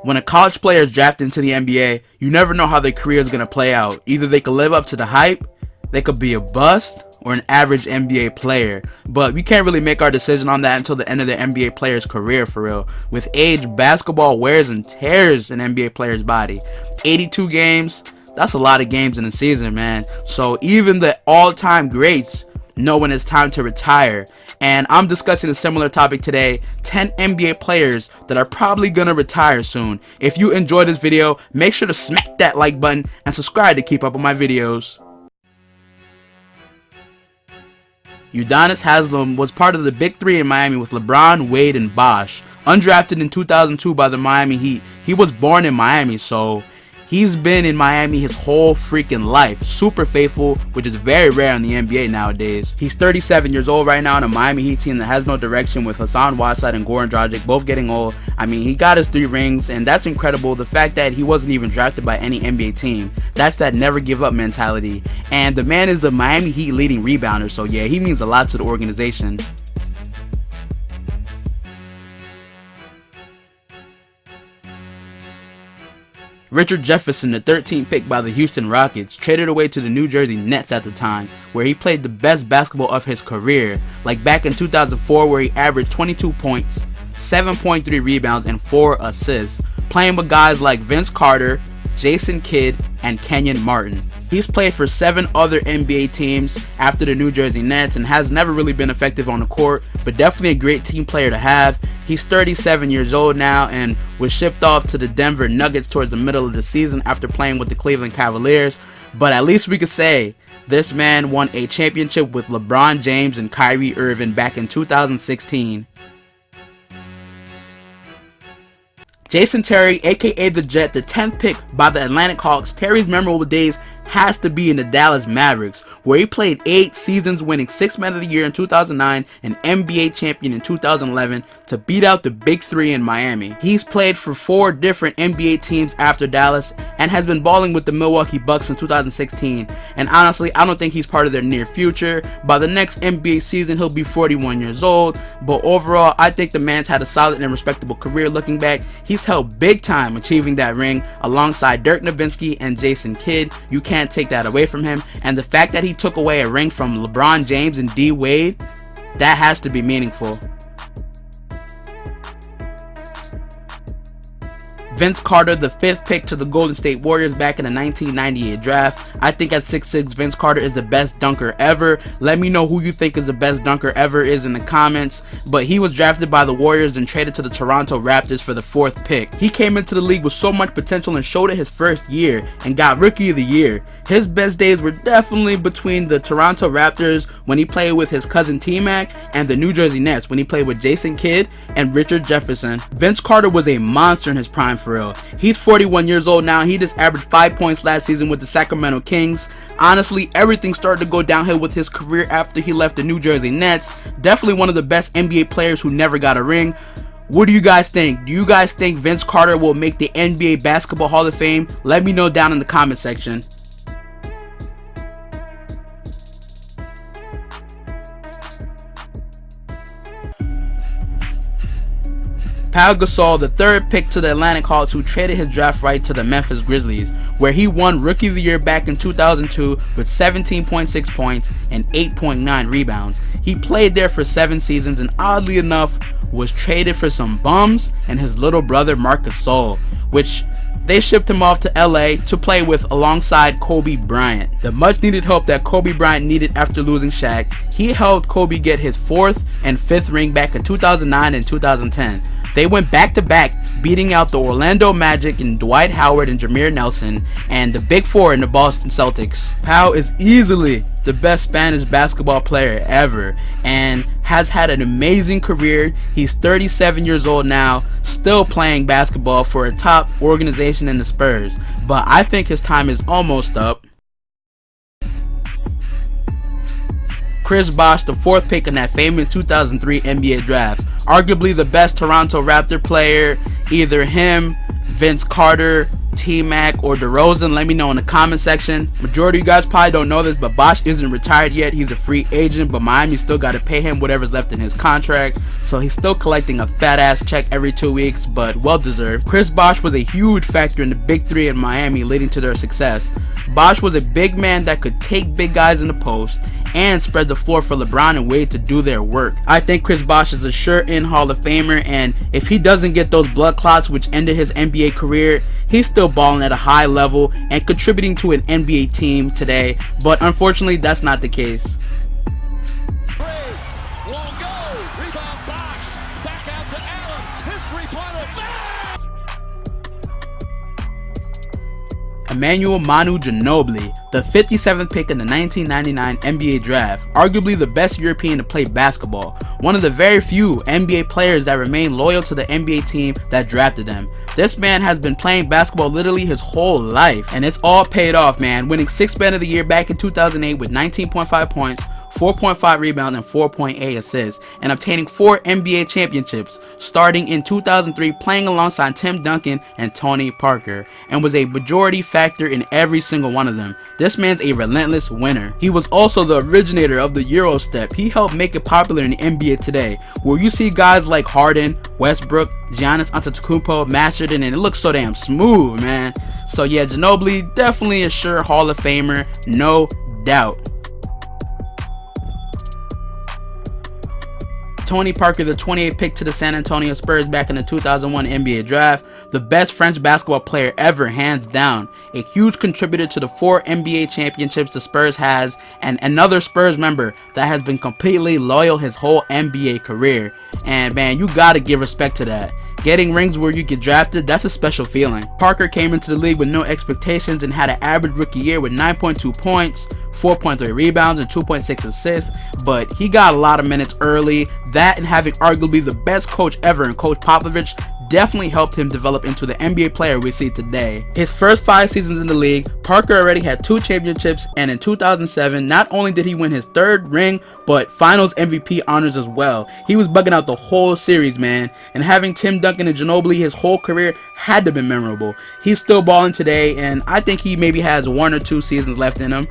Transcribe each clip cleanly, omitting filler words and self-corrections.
When a college player is drafted into the NBA, you never know how their career is going to play out. Either they could live up to the hype, they could be a bust, or an average NBA player. But we can't really make our decision on that until the end of the NBA player's career, for real. With age, basketball wears and tears an NBA player's body. 82 games, that's a lot of games in a season, man. So even the all-time greats know when it's time to retire. And I'm discussing a similar topic today, 10 NBA players that are probably gonna retire soon. If you enjoyed this video, make sure to smack that like button and subscribe to keep up with my videos. Udonis Haslem was part of the Big Three in Miami with LeBron, Wade, and Bosh. Undrafted in 2002 by the Miami Heat, he was born in Miami, so he's been in Miami his whole freaking life. Super faithful, which is very rare in the NBA nowadays. He's 37 years old right now on a Miami Heat team that has no direction, with Hassan Whiteside and Goran Dragic both getting old. I mean, he got his 3 rings, and that's incredible. The fact that he wasn't even drafted by any NBA team, that's that never give up mentality. And the man is the Miami Heat leading rebounder, so yeah, he means a lot to the organization. Richard Jefferson, the 13th pick by the Houston Rockets, traded away to the New Jersey Nets at the time, where he played the best basketball of his career, like back in 2004 where he averaged 22 points, 7.3 rebounds, and 4 assists, playing with guys like Vince Carter, Jason Kidd, and Kenyon Martin. He's played for 7 other NBA teams after the New Jersey Nets and has never really been effective on the court, but definitely a great team player to have. He's 37 years old now and was shipped off to the Denver Nuggets towards the middle of the season after playing with the Cleveland Cavaliers, but at least we could say this man won a championship with LeBron James and Kyrie Irving back in 2016. Jason Terry, aka The Jet, the 10th pick by the Atlantic Hawks. Terry's memorable days has to be in the Dallas Mavericks, where he played 8 seasons, winning 6th Man of the Year in 2009 and NBA champion in 2011 to beat out the Big Three in Miami. He's played for 4 different NBA teams after Dallas and has been balling with the Milwaukee Bucks in 2016. And honestly, I don't think he's part of their near future. By the next NBA season, he'll be 41 years old. But overall, I think the man's had a solid and respectable career. Looking back, he's helped big time achieving that ring alongside Dirk Nowitzki and Jason Kidd. You can't take that away from him. And the fact that he took away a ring from LeBron James and DWade, that has to be meaningful. Vince Carter, the 5th pick to the Golden State Warriors back in the 1998 draft. I think at 6'6", Vince Carter is the best dunker ever. Let me know who you think is the best dunker ever is in the comments. But he was drafted by the Warriors and traded to the Toronto Raptors for the 4th pick. He came into the league with so much potential and showed it his first year and got Rookie of the Year. His best days were definitely between the Toronto Raptors when he played with his cousin T-Mac and the New Jersey Nets when he played with Jason Kidd and Richard Jefferson. Vince Carter was a monster in his prime, for real. He's 41 years old now. He just averaged 5 points last season with the Sacramento Kings. Honestly, everything started to go downhill with his career after he left the New Jersey Nets. Definitely one of the best NBA players who never got a ring. What do you guys think? Do you guys think Vince Carter will make the NBA Basketball Hall of Fame? Let me know down in the comment section. Pau Gasol, the 3rd pick to the Atlantic Hawks, who traded his draft right to the Memphis Grizzlies, where he won Rookie of the Year back in 2002 with 17.6 points and 8.9 rebounds. He played there for 7 seasons and oddly enough was traded for some bums and his little brother Marc Gasol, which they shipped him off to LA to play with alongside Kobe Bryant. The much needed help that Kobe Bryant needed after losing Shaq. He helped Kobe get his 4th and 5th ring back in 2009 and 2010. They went back to back, beating out the Orlando Magic and Dwight Howard and Jameer Nelson and the Big Four in the Boston Celtics. Pau is easily the best Spanish basketball player ever and has had an amazing career. He's 37 years old now, still playing basketball for a top organization in the Spurs, but I think his time is almost up. Chris Bosh, the 4th pick in that famous 2003 NBA draft. Arguably the best Toronto Raptor player. Either him, Vince Carter, T-Mac, or DeRozan? Let me know in the comment section. Majority of you guys probably don't know this, but Bosh isn't retired yet. He's a free agent, but Miami still got to pay him whatever's left in his contract, so he's still collecting a fat ass check every 2 weeks, but well deserved. Chris Bosh was a huge factor in the big three in Miami, leading to their success. Bosh was a big man that could take big guys in the post and spread the floor for LeBron and Wade to do their work. I think Chris Bosh is a sure-in Hall of Famer, and if he doesn't get those blood clots which ended his NBA career, he's still balling at a high level and contributing to an NBA team today, but unfortunately that's not the case. Emmanuel Manu Ginobili, the 57th pick in the 1999 NBA draft, arguably the best European to play basketball, one of the very few NBA players that remain loyal to the NBA team that drafted him. This man has been playing basketball literally his whole life, and it's all paid off, man, winning 6th Man of the Year back in 2008 with 19.5 points, 4.5 rebounds, and 4.8 assists, and obtaining 4 NBA championships, starting in 2003 playing alongside Tim Duncan and Tony Parker, and was a majority factor in every single one of them. This man's a relentless winner. He was also the originator of the Euro step. He helped make it popular in the NBA today, where you see guys like Harden, Westbrook, Giannis Antetokounmpo mastered it, and it looks so damn smooth, man. So yeah, Ginobili definitely a sure Hall of Famer, no doubt. Tony Parker, the 28th pick to the San Antonio Spurs back in the 2001 NBA draft, the best French basketball player ever, hands down, a huge contributor to the 4 NBA championships the Spurs has, and another Spurs member that has been completely loyal his whole NBA career. And man, you gotta give respect to that. Getting rings where you get drafted, that's a special feeling. Parker came into the league with no expectations and had an average rookie year with 9.2 points, 4.3 rebounds, and 2.6 assists, but he got a lot of minutes early. That and having arguably the best coach ever in Coach Popovich definitely helped him develop into the NBA player we see today. His first 5 seasons in the league, Parker already had 2 championships, and in 2007, not only did he win his 3rd ring, but finals MVP honors as well. He was bugging out the whole series, man, and having Tim Duncan and Ginobili his whole career had to be memorable. He's still balling today, and I think he maybe has 1 or 2 seasons left in him.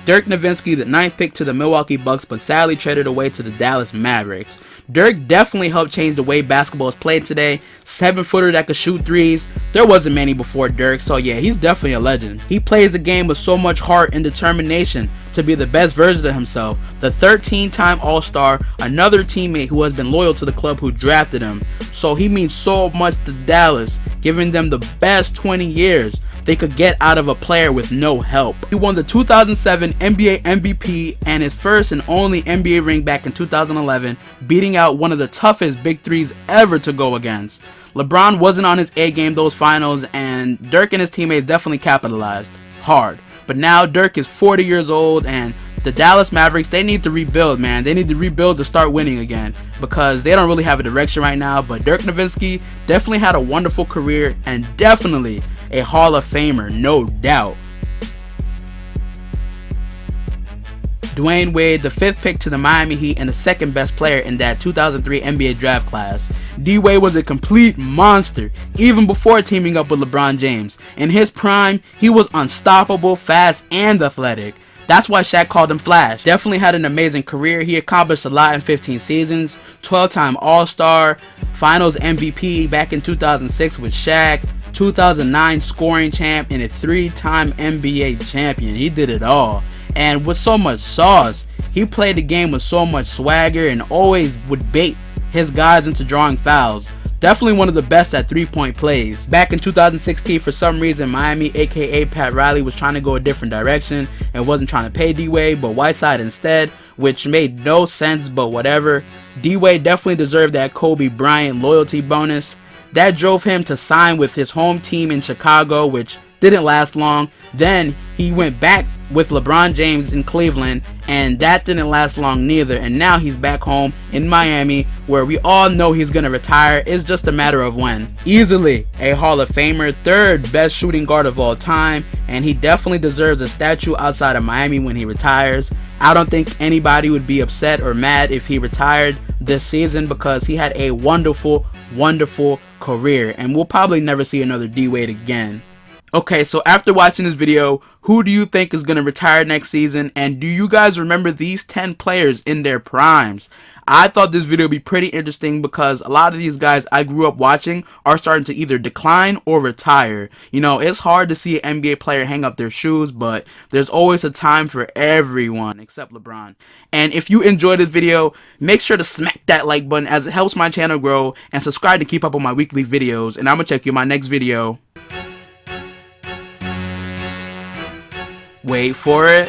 Dirk Nowitzki, the 9th pick to the Milwaukee Bucks, but sadly traded away to the Dallas Mavericks. Dirk definitely helped change the way basketball is played today. 7-footer that could shoot threes. There wasn't many before Dirk, so yeah, he's definitely a legend. He plays the game with so much heart and determination to be the best version of himself. The 13-time All-Star, another teammate who has been loyal to the club who drafted him. So he means so much to Dallas, giving them the best 20 years they could get out of a player with no help. He won the 2007 NBA MVP and his first and only NBA ring back in 2011, beating out one of the toughest big threes ever to go against. LeBron wasn't on his A game those finals, and Dirk and his teammates definitely capitalized hard. But now Dirk is 40 years old, and the Dallas Mavericks, they need to rebuild, man. They need to rebuild to start winning again, because they don't really have a direction right now. But Dirk Nowitzki definitely had a wonderful career and definitely a Hall of Famer, no doubt. DWade, the 5th pick to the Miami Heat and the 2nd best player in that 2003 NBA draft class. DWade was a complete monster even before teaming up with LeBron James. In his prime, he was unstoppable, fast, and athletic. That's why Shaq called him Flash. Definitely had an amazing career. He accomplished a lot in 15 seasons. 12-time All-Star, Finals MVP back in 2006 with Shaq, 2009 scoring champ, and a 3-time NBA champion. He did it all. And with so much sauce, he played the game with so much swagger and always would bait his guys into drawing fouls. Definitely one of the best at 3-point plays. Back in 2016, for some reason, Miami, aka Pat Riley, was trying to go a different direction and wasn't trying to pay DWade, but Whiteside instead, which made no sense, but whatever. DWade definitely deserved that Kobe Bryant loyalty bonus. That drove him to sign with his home team in Chicago, which didn't last long. Then he went back with LeBron James in Cleveland, and that didn't last long neither. And now he's back home in Miami, where we all know he's gonna retire. It's just a matter of when. Easily a Hall of Famer, 3rd best shooting guard of all time, and he definitely deserves a statue outside of Miami when he retires. I don't think anybody would be upset or mad if he retired, this season because he had a wonderful career, and we'll probably never see another DWade again. Okay, so after watching this video, who do you think is going to retire next season? And do you guys remember these 10 players in their primes? I thought this video would be pretty interesting because a lot of these guys I grew up watching are starting to either decline or retire. You know, it's hard to see an NBA player hang up their shoes, but there's always a time for everyone except LeBron. And if you enjoyed this video, make sure to smack that like button as it helps my channel grow, and subscribe to keep up on my weekly videos. And I'm going to check you in my next video. Wait for it.